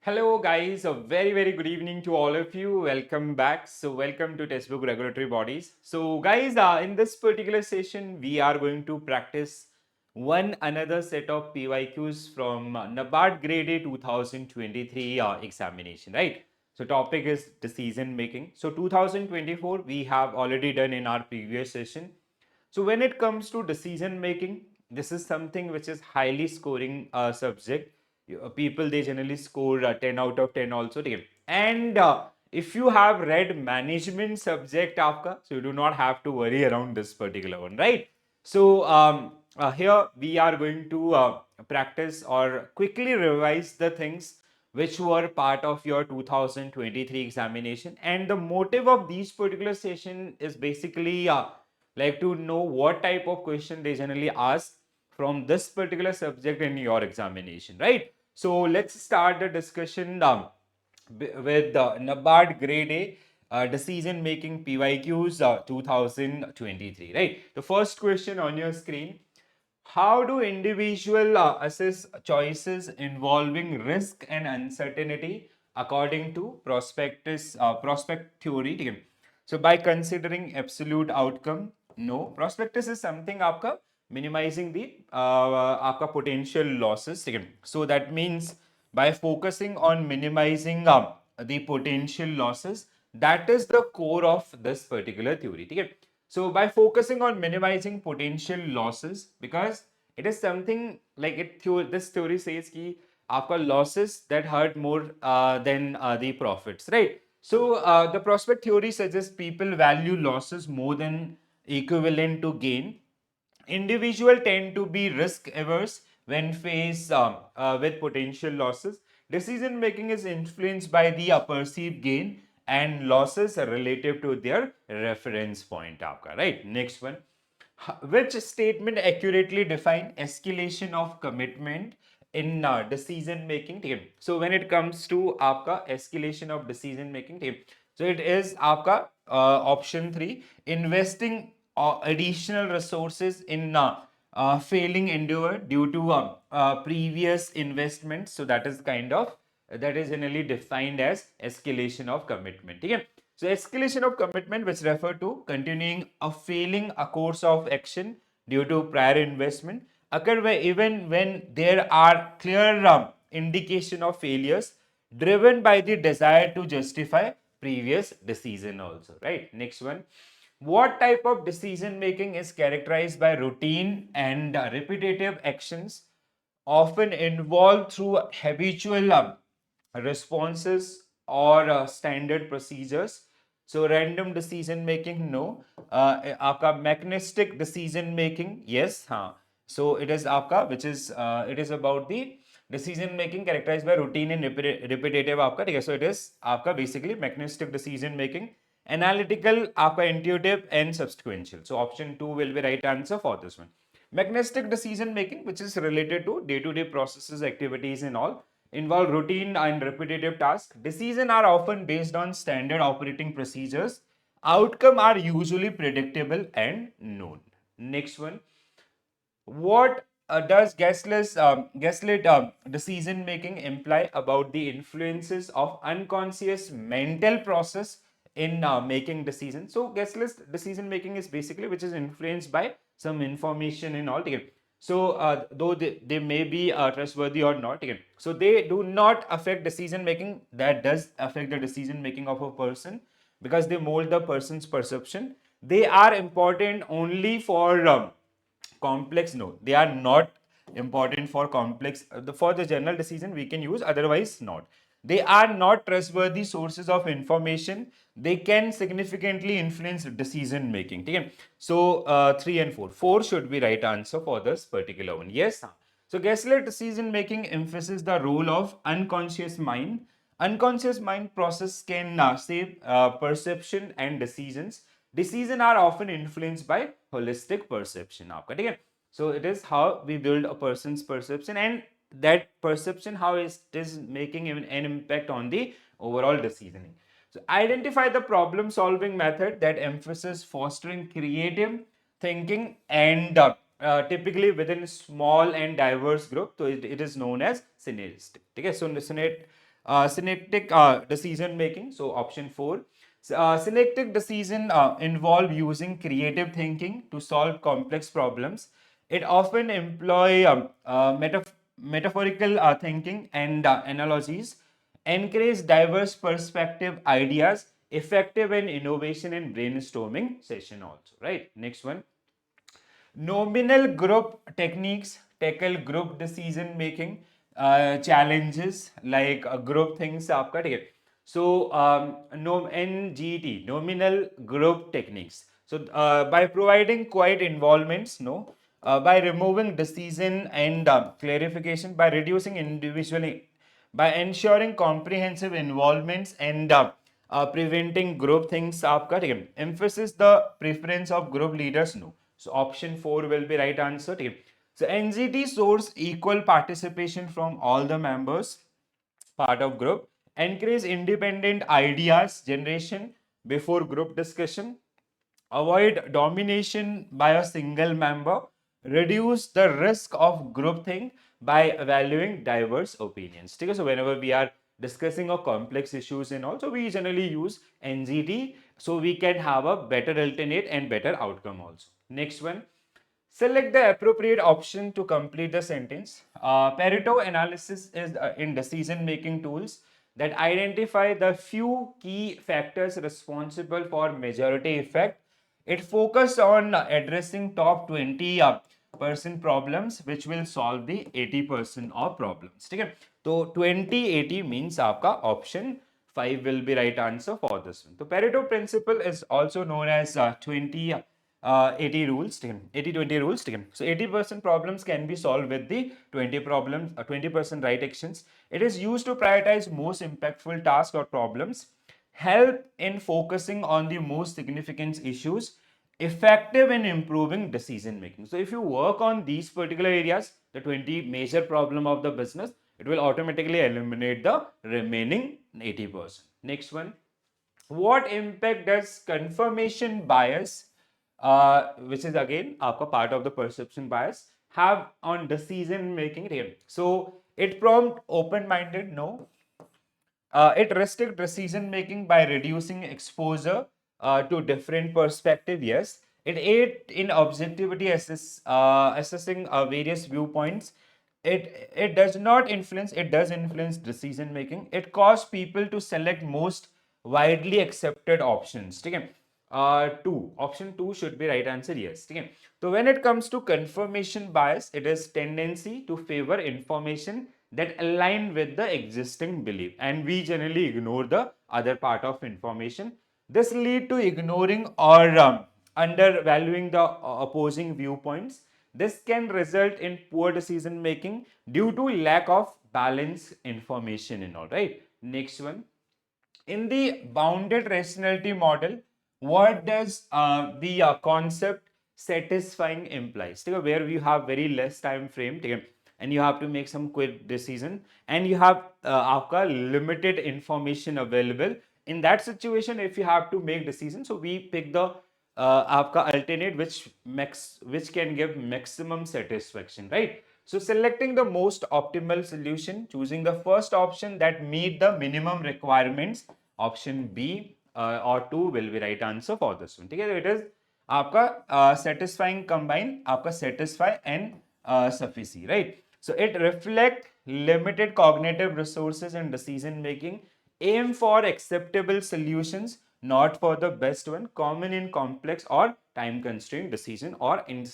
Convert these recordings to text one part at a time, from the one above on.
Hello guys, a very good evening to all of you. Welcome back. So welcome to Textbook Regulatory Bodies. So guys, in this particular session, we are going to practice one another set of PYQs from NABARD Grade A 2023 examination, right? So topic is decision making. So 2024 we have already done in our previous session. So when it comes to decision making, this is something which is highly scoring subject. People they generally score 10 out of 10 also. And if you have read management subject आपका, so you do not have to worry around this particular one, right? So here we are going to practice or quickly revise the things which were part of your 2023 examination, and the motive of these particular session is basically like to know what type of question they generally ask from this particular subject in your examination, right? So let's start the discussion with NABARD Grade A Decision Making PYQs 2023, right? The first question on your screen: how do individual assess choices involving risk and uncertainty according to prospect theory? ठीक है? So by considering absolute outcome, no. Prospectus is something आपका minimizing the आपका potential losses. ठीक है? So that means by focusing on minimizing the potential losses, that is the core of this particular theory. ठीक है? So by focusing on minimizing potential losses, because it is something like this theory says कि आपका losses that hurt more than the profits, right? So the prospect theory suggests people value losses more than equivalent to gain. Individuals tend to be risk averse when faced with potential losses. Decision making is influenced by the perceived gain and losses relative to their reference point. आपका, right? Next one. Which statement accurately define escalation of commitment in decision making? ठीक है? So when it comes to आपका escalation of decision making, ठीक है? So it is आपका option 3, investing additional resources in failing endeavor due to previous investments. So that is generally defined as escalation of commitment. ठीक है? So escalation of commitment, which refer to continuing a failing a course of action due to prior investment, occur even when there are clear indication of failures driven by the desire to justify previous decision also, right? Next one. What type of decision making is characterized by routine and repetitive actions often involved through habitual responses or standard procedures? So random decision making, no. आपका mechanistic decision making, yes, हाँ. So it is आपका, which is it is about the decision making characterized by routine and repetitive आपका, ठीक है? So it is आपका basically mechanistic decision making, analytical आपका intuitive and subsequential. So option 2 will be right answer for this one. Mechanistic decision making, which is related to day-to-day processes, activities and all, involve routine and repetitive tasks. Decisions are often based on standard operating procedures. Outcome are usually predictable and known. Next one. What does gaslit decision making imply about the influences of unconscious mental process in making decisions? So gaslit decision making is basically which is influenced by some information and all. Okay? So though they may be trustworthy or not, okay? So they do not affect decision making. That does affect the decision making of a person because they mold the person's perception. They are important only for complex. No, they are not important for complex. For the general decision we can use, otherwise not. They are not trustworthy sources of information. They can significantly influence decision making. Okay? So 3 and 4 should be right answer for this particular one. Yes. So gaslight decision making emphasizes the role of unconscious mind. Unconscious mind process can shape perception and decisions. Decisions are often influenced by holistic perception. आपका, ठीक है? So it is how we build a person's perception, and that perception how it is making an impact on the overall decisioning. So identify the problem solving method that emphasizes fostering creative thinking and typically within small and diverse group. So it is known as synergistic. Okay, so Synectic decision making. So option 4. Synectic decision involve using creative thinking to solve complex problems. It often employ metaphorical thinking and analogies, encourage diverse perspective ideas, effective in innovation and brainstorming session also, right? Next one. Nominal group techniques tackle group decision making challenges like group things आपका ठीक है. So no NGT nominal group techniques. So by providing quiet involvements, no, by removing decision and clarification, by reducing individually, by ensuring comprehensive involvements and preventing group things आपका ठीक है. Emphasis the preference of group leaders, no. So option 4 will be right answer. ठीक है. So NGT source equal participation from all the members part of group, encourage independent ideas generation before group discussion, avoid domination by a single member, reduce the risk of groupthink by valuing diverse opinions. So whenever we are discussing a complex issues and also we generally use NGT so we can have a better alternate and better outcome also. Next one. Select the appropriate option to complete the sentence. Pareto analysis is in decision making tools that identify the few key factors responsible for majority effect. It focused on addressing top 20% problems which will solve the 80% of problems. ठीक है. तो 20-80 means आपका option 5 will be right answer for this one. So Pareto principle is also known as 80 rules, 80-20 rules. So 80% problems can be solved with the 20% right actions. It is used to prioritize most impactful tasks or problems, help in focusing on the most significant issues, effective in improving decision making. So if you work on these particular areas, the 20 major problem of the business, it will automatically eliminate the remaining 80%. Next one. What impact does confirmation bias, which is again आपका part of the perception bias, have on decision making? So it prompt open minded, no. It restricts decision making by reducing exposure to different perspective. Yes, it aid in objectivity assessing various viewpoints. It does not influence. It does influence decision making. It causes people to select most widely accepted options. Okay. Option 2 should be right answer. Yes. Okay. So when it comes to confirmation bias, it is tendency to favor information that align with the existing belief, and we generally ignore the other part of information. This lead to ignoring or undervaluing the opposing viewpoints. This can result in poor decision making due to lack of balanced information and all, right? Next one. In the bounded rationality model, what does the concept satisfying implies? Where we have very less time frame and you have to make some quick decision and you have limited information available. In that situation, if you have to make decision, so we pick the alternate which can give maximum satisfaction, right? So selecting the most optimal solution, choosing the first option that meet the minimum requirements, option B or 2 will be right answer for this one. It is आपका satisfying combine, आपका satisfy and sufficy, right? So it reflect limited cognitive resources and decision making, aim for acceptable solutions, not for the best one, common in complex or time constrained decision or in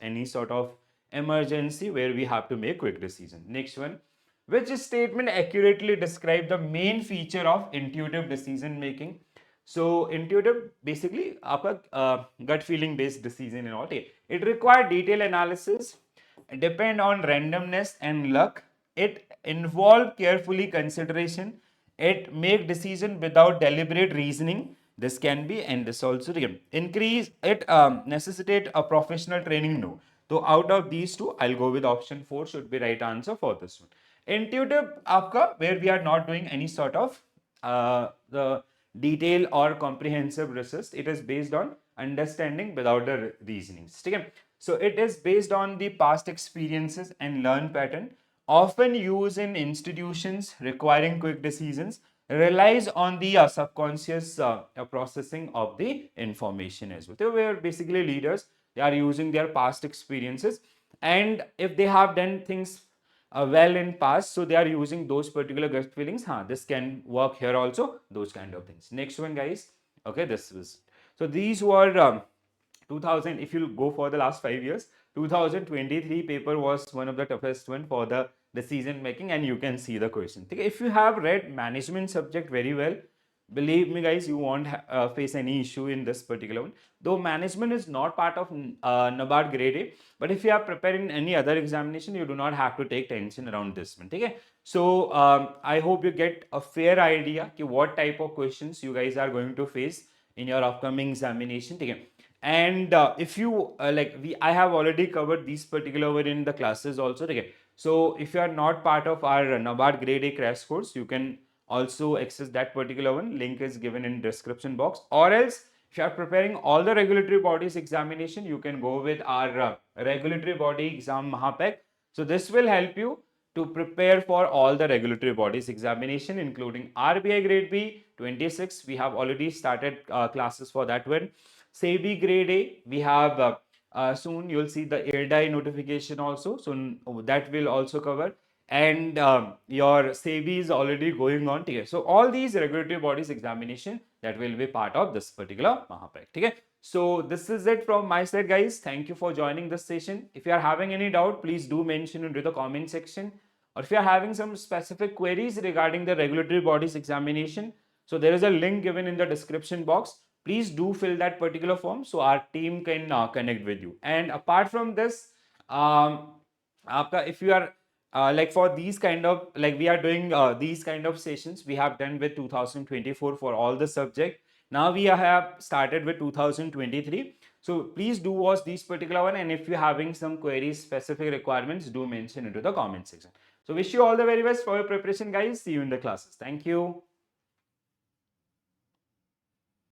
any sort of emergency where we have to make quick decision. Next one. Which statement accurately describe the main feature of intuitive decision making? So intuitive basically आपका gut feeling based decision and all. It require detailed analysis, depend on randomness and luck. It involve carefully consideration. It make decision without deliberate reasoning. This can be and this also increase. It necessitate a professional training. No. So out of these two, I'll go with option 4 should be right answer for this one. Intuitive आपका where we are not doing any sort of the detail or comprehensive research. It is based on understanding without the reasonings. So it is based on the past experiences and learn pattern. often used in institutions requiring quick decisions, relies on the subconscious processing of the information as well. They were basically leaders. They are using their past experiences, and if they have done things well in past, so they are using those particular gut feelings. This can work here also. Those kind of things. Next one, guys. Okay, this was, so these were 2000. If you go for the last 5 years, 2023 paper was one of the toughest one for the decision making, and you can see the question. Okay, if you have read management subject very well, believe me guys, you won't face any issue in this particular one. Though management is not part of NABARD grade A, but if you are preparing any other examination, you do not have to take tension around this one. Okay, so I hope you get a fair idea ki what type of questions you guys are going to face in your upcoming examination. Okay, and if you I have already covered these particular one in the classes also. Okay, so if you are not part of our NABARD grade A crash course, you can also access that particular one. Link is given in description box. Or else, if you are preparing all the regulatory bodies examination, you can go with our regulatory body exam Mahapack. So this will help you to prepare for all the regulatory bodies examination, including RBI grade B 26. We have already started classes for that one. SEBI grade A, we have soon you'll see the AirDie notification also. So that will also cover. And your SEBI is already going on. Okay? So all these regulatory bodies examination, that will be part of this particular Mahapack. Okay? So this is it from my side, guys. Thank you for joining this session. If you are having any doubt, please do mention into the comment section. Or if you are having some specific queries regarding the regulatory bodies examination, so there is a link given in the description box. Please do fill that particular form so our team can connect with you. And apart from this, if you are for these kind of, we are doing these kind of sessions we have done with 2024 for all the subject. Now we have started with 2023. So please do watch these particular one, and if you're having some queries, specific requirements, do mention into the comment section. So wish you all the very best for your preparation, guys. See you in the classes. Thank you.